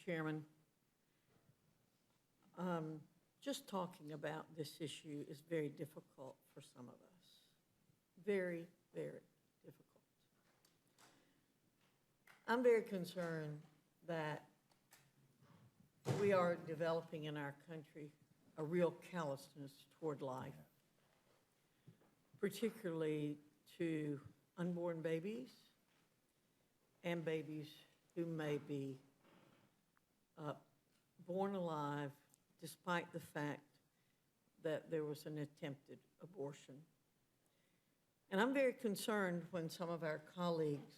Chairman. Just talking about this issue is very difficult for some of us. Very, very difficult. I'm very concerned that we are developing in our country a real callousness toward life, particularly to unborn babies and babies who may be born alive despite the fact that there was an attempted abortion. And I'm very concerned when some of our colleagues,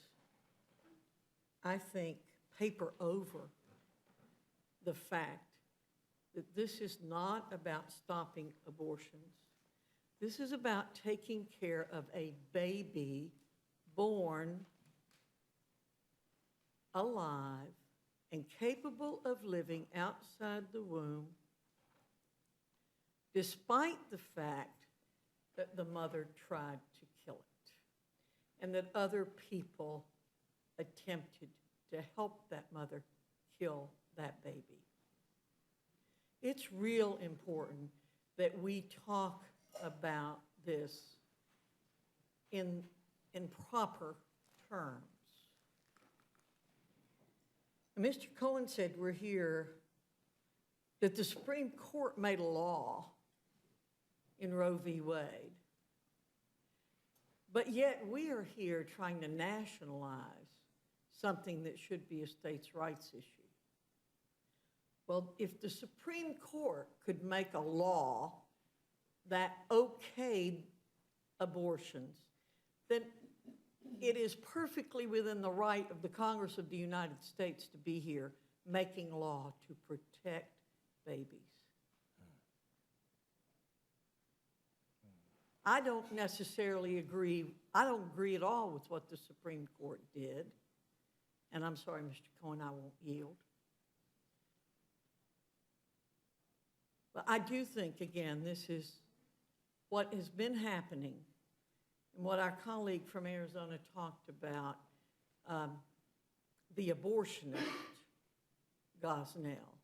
I think, paper over the fact that this is not about stopping abortions. This is about taking care of a baby born alive and capable of living outside the womb, despite the fact that the mother tried to kill it and that other people attempted to help that mother kill that baby. It's real important that we talk about this in proper terms. Mr. Cohen said we're here, that the Supreme Court made a law in Roe v. Wade, but yet we are here trying to nationalize something that should be a states' rights issue. Well, if the Supreme Court could make a law that okayed abortions, then it is perfectly within the right of the Congress of the United States to be here making law to protect babies. I don't necessarily agree, I don't agree at all with what the Supreme Court did. And I'm sorry, Mr. Cohen, I won't yield. But I do think, again, this is what has been happening and what our colleague from Arizona talked about, the abortionist, Gosnell.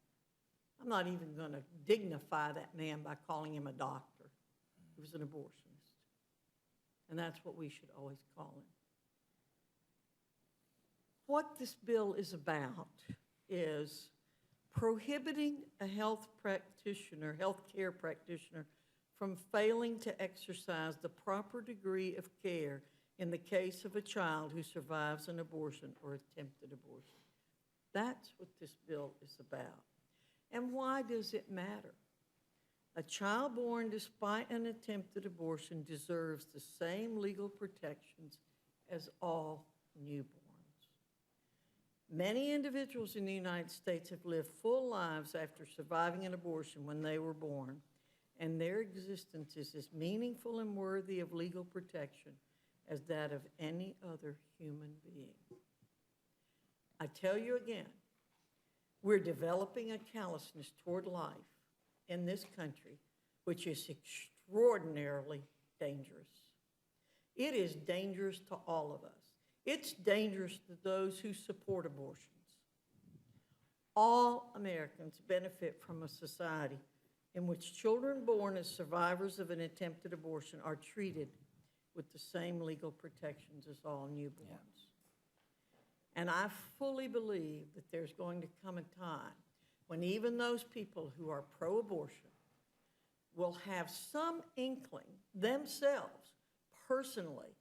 I'm not even going to dignify that man by calling him a doctor. He was an abortionist. And that's what we should always call him. What this bill is about is prohibiting a healthcare practitioner from failing to exercise the proper degree of care in the case of a child who survives an abortion or attempted abortion. That's what this bill is about. And why does it matter? A child born despite an attempted abortion deserves the same legal protections as all newborns. Many individuals in the United States have lived full lives after surviving an abortion when they were born, and their existence is as meaningful and worthy of legal protection as that of any other human being. I tell you again, we're developing a callousness toward life in this country, which is extraordinarily dangerous. It is dangerous to all of us. It's dangerous to those who support abortions. All Americans benefit from a society in which children born as survivors of an attempted abortion are treated with the same legal protections as all newborns. Yeah. And I fully believe that there's going to come a time when even those people who are pro-abortion will have some inkling themselves personally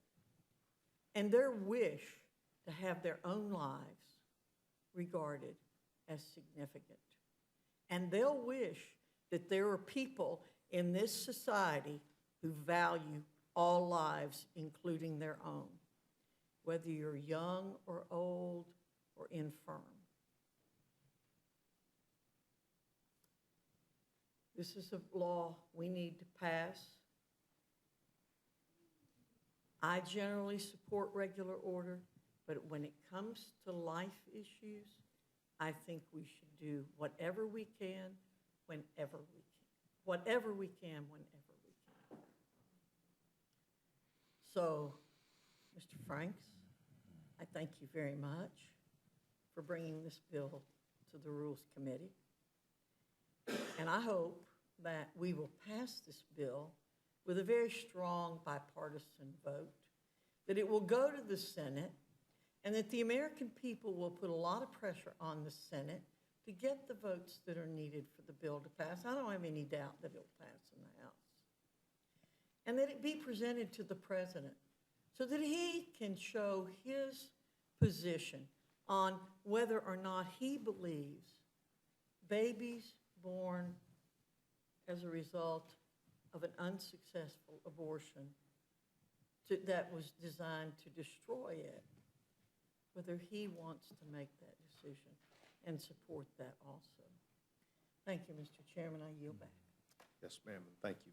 and their wish to have their own lives regarded as significant. And they'll wish that there are people in this society who value all lives, including their own, whether you're young or old or infirm. This is a law we need to pass. I generally support regular order, but when it comes to life issues, I think we should do whatever we can, whenever we can. Whatever we can, whenever we can. So, Mr. Franks, I thank you very much for bringing this bill to the Rules Committee. And I hope that we will pass this bill with a very strong bipartisan vote, that it will go to the Senate, and that the American people will put a lot of pressure on the Senate to get the votes that are needed for the bill to pass. I don't have any doubt that it'll pass in the House. And that it be presented to the President so that he can show his position on whether or not he believes babies born as a result of an unsuccessful abortion that was designed to destroy it, whether he wants to make that decision and support that also. Thank you, Mr. Chairman. I yield back. Yes, ma'am, and thank you very